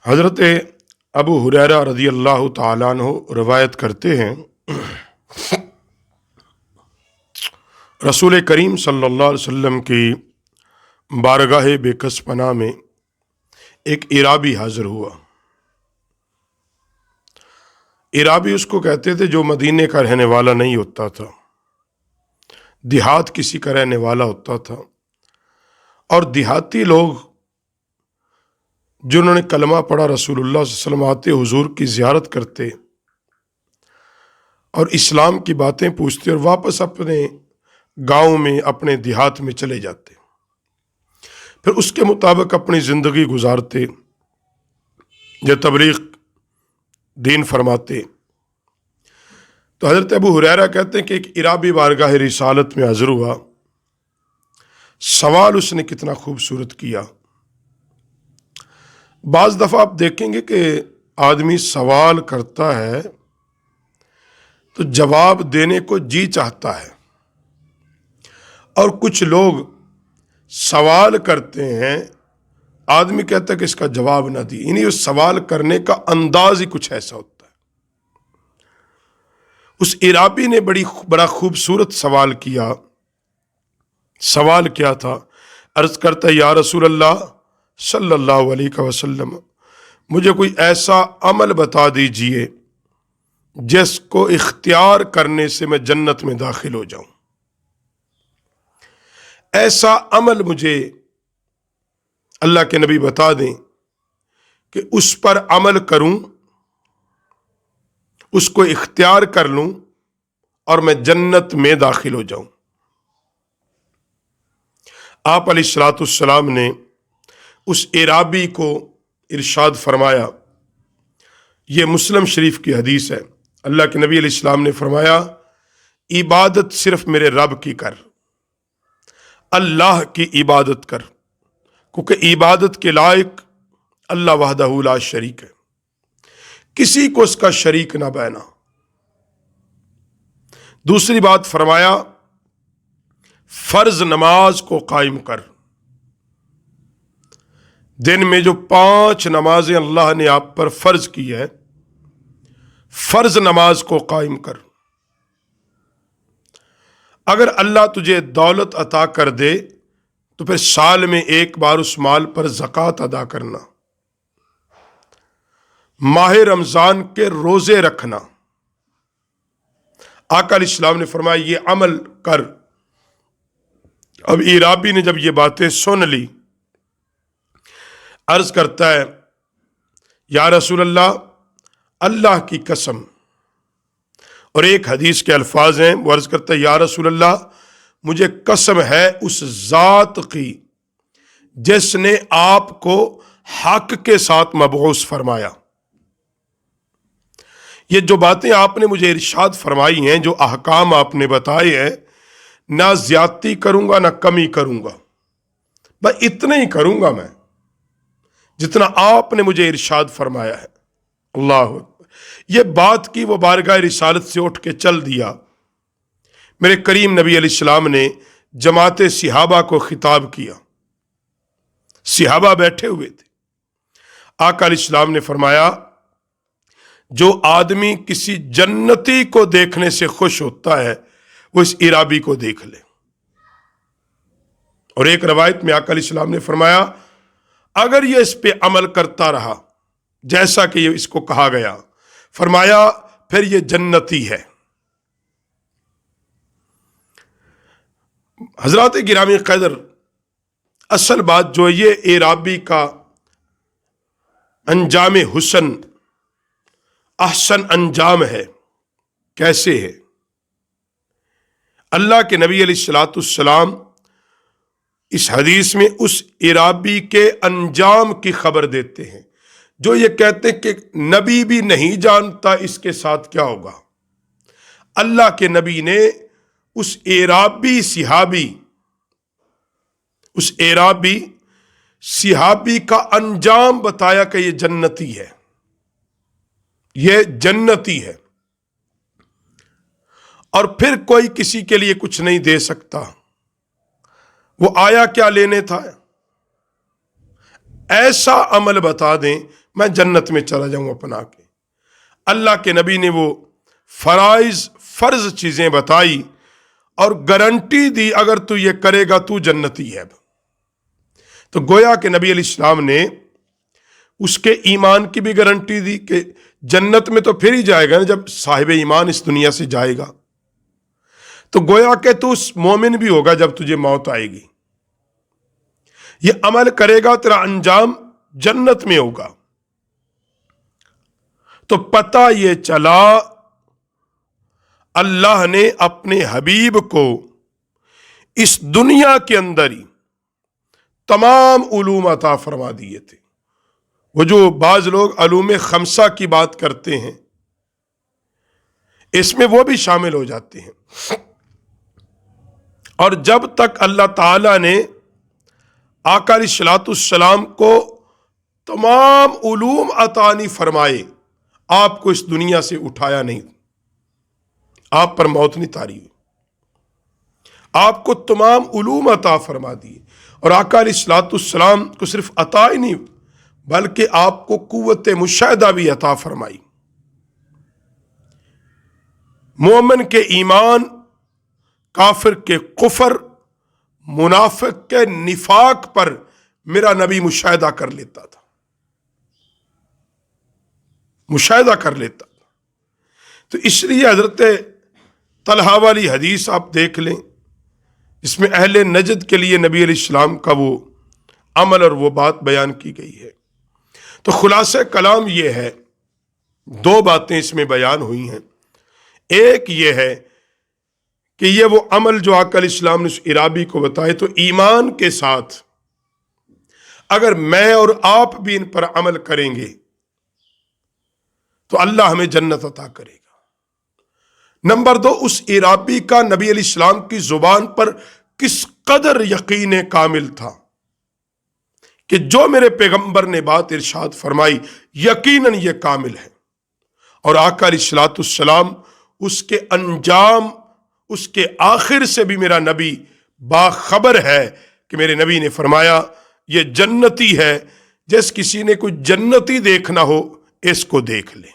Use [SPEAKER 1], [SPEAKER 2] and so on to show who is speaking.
[SPEAKER 1] حضرت ابو ہریرہ رضی اللہ تعالیٰ عنہ روایت کرتے ہیں، رسول کریم صلی اللہ علیہ وسلم کی بارگاہ بے کس پناہ میں ایک عرابی حاضر ہوا۔ عرابی اس کو کہتے تھے جو مدینے کا رہنے والا نہیں ہوتا تھا، دیہات کسی کا رہنے والا ہوتا تھا، اور دیہاتی لوگ جنہوں نے کلمہ پڑھا رسول اللہ صلی اللہ علیہ وسلم آتے حضور کی زیارت کرتے اور اسلام کی باتیں پوچھتے اور واپس اپنے گاؤں میں اپنے دیہات میں چلے جاتے، پھر اس کے مطابق اپنی زندگی گزارتے، یہ تبلیغ دین فرماتے۔ تو حضرت ابو ہریرہ کہتے ہیں کہ ایک عرابی بارگاہ رسالت میں حاضر ہوا، سوال اس نے کتنا خوبصورت کیا۔ بعض دفعہ آپ دیکھیں گے کہ آدمی سوال کرتا ہے تو جواب دینے کو جی چاہتا ہے، اور کچھ لوگ سوال کرتے ہیں، آدمی کہتا ہے کہ اس کا جواب نہ دی، یعنی اس سوال کرنے کا انداز ہی کچھ ایسا ہوتا ہے۔ اس عرابی نے بڑا خوبصورت سوال کیا۔ سوال کیا تھا؟ عرض کرتا ہے، یا رسول اللہ صلی اللہ علیہ وسلم، مجھے کوئی ایسا عمل بتا دیجئے جس کو اختیار کرنے سے میں جنت میں داخل ہو جاؤں۔ ایسا عمل مجھے اللہ کے نبی بتا دیں کہ اس پر عمل کروں، اس کو اختیار کر لوں اور میں جنت میں داخل ہو جاؤں۔ آپ علیہ الصلوۃ والسلام نے اس عرابی کو ارشاد فرمایا، یہ مسلم شریف کی حدیث ہے، اللہ کے نبی علیہ السلام نے فرمایا، عبادت صرف میرے رب کی کر، اللہ کی عبادت کر، کیونکہ عبادت کے لائق اللہ وحدہ لا شریک ہے، کسی کو اس کا شریک نہ بنا۔ دوسری بات فرمایا، فرض نماز کو قائم کر، دن میں جو 5 نمازیں اللہ نے آپ پر فرض کی ہے، فرض نماز کو قائم کر۔ اگر اللہ تجھے دولت عطا کر دے تو پھر سال میں ایک بار اس مال پر زکوٰۃ ادا کرنا، ماہ رمضان کے روزے رکھنا۔ آقا علیہ السلام نے فرمایا یہ عمل کر۔ اب عرابی نے جب یہ باتیں سن لی، عرض کرتا ہے، یا رسول اللہ، اللہ کی قسم، اور ایک حدیث کے الفاظ ہیں، وہ عرض کرتا ہے، یا رسول اللہ، مجھے قسم ہے اس ذات کی جس نے آپ کو حق کے ساتھ مبعوث فرمایا۔ یہ جو باتیں آپ نے مجھے ارشاد فرمائی ہیں، جو احکام آپ نے بتائے ہیں، نہ زیادتی کروں گا نہ کمی کروں گا، بس اتنا ہی کروں گا میں جتنا آپ نے مجھے ارشاد فرمایا ہے۔ اللہ اکبر۔ یہ بات کی، وہ بارگاہ رسالت سے اٹھ کے چل دیا۔ میرے کریم نبی علیہ السلام نے جماعت صحابہ کو خطاب کیا، صحابہ بیٹھے ہوئے تھے۔ آقا علیہ السلام نے فرمایا، جو آدمی کسی جنتی کو دیکھنے سے خوش ہوتا ہے وہ اس عرابی کو دیکھ لے۔ اور ایک روایت میں آقا علیہ السلام نے فرمایا، اگر یہ اس پہ عمل کرتا رہا جیسا کہ یہ اس کو کہا گیا، فرمایا پھر یہ جنتی ہے۔ حضرات گرامی قدر، اصل بات جو ہے، یہ عرابی کا انجام حسن، احسن انجام ہے۔ کیسے ہے؟ اللہ کے نبی علیہ الصلوۃ والسلام اس حدیث میں اس عرابی کے انجام کی خبر دیتے ہیں، جو یہ کہتے ہیں کہ نبی بھی نہیں جانتا اس کے ساتھ کیا ہوگا۔ اللہ کے نبی نے اس عرابی صحابی کا انجام بتایا کہ یہ جنتی ہے، یہ جنتی ہے، اور پھر کوئی کسی کے لیے کچھ نہیں دے سکتا۔ وہ آیا کیا لینے تھا؟ ایسا عمل بتا دیں میں جنت میں چلا جاؤں اپنا کے۔ اللہ کے نبی نے وہ فرض چیزیں بتائی اور گارنٹی دی، اگر تو یہ کرے گا تو جنتی ہے۔ تو گویا کہ نبی علیہ السلام نے اس کے ایمان کی بھی گارنٹی دی کہ جنت میں تو پھر ہی جائے گا نا جب صاحب ایمان اس دنیا سے جائے گا، تو گویا کہ تو اس مومن بھی ہوگا جب تجھے موت آئے گی، یہ عمل کرے گا تیرا انجام جنت میں ہوگا۔ تو پتہ یہ چلا اللہ نے اپنے حبیب کو اس دنیا کے اندر ہی تمام علوم عطا فرما دیے تھے۔ وہ جو بعض لوگ علوم خمسہ کی بات کرتے ہیں، اس میں وہ بھی شامل ہو جاتے ہیں۔ اور جب تک اللہ تعالی نے آقا علیہ الصلوۃ والسلام کو تمام علوم عطا نہیں فرمائے، آپ کو اس دنیا سے اٹھایا نہیں، آپ پر موت نہیں طاری ہوئی، آپ کو تمام علوم عطا فرما دیے۔ اور آقا علیہ الصلوۃ والسلام کو صرف عطا ہی نہیں بلکہ آپ کو قوت مشاہدہ بھی عطا فرمائی۔ مومن کے ایمان، کافر کے کفر، منافق کے نفاق پر میرا نبی مشاہدہ کر لیتا تھا، مشاہدہ کر لیتا تھا۔ تو اس لیے حضرت طلحہ والی حدیث آپ دیکھ لیں، اس میں اہل نجد کے لیے نبی علیہ السلام کا وہ عمل اور وہ بات بیان کی گئی ہے۔ تو خلاصہ کلام یہ ہے، دو باتیں اس میں بیان ہوئی ہیں۔ ایک یہ ہے کہ یہ وہ عمل جو آقا علیہ السلام نے اس عرابی کو بتائے، تو ایمان کے ساتھ اگر میں اور آپ بھی ان پر عمل کریں گے تو اللہ ہمیں جنت عطا کرے گا۔ نمبر دو، اس عرابی کا نبی علیہ السلام کی زبان پر کس قدر یقین کامل تھا کہ جو میرے پیغمبر نے بات ارشاد فرمائی یقیناً یہ کامل ہے۔ اور آقا علیہ الصلوۃ والسلام اس کے انجام، اس کے آخر سے بھی میرا نبی باخبر ہے کہ میرے نبی نے فرمایا یہ جنتی ہے، جس کسی نے کوئی جنتی دیکھنا ہو اس کو دیکھ لے۔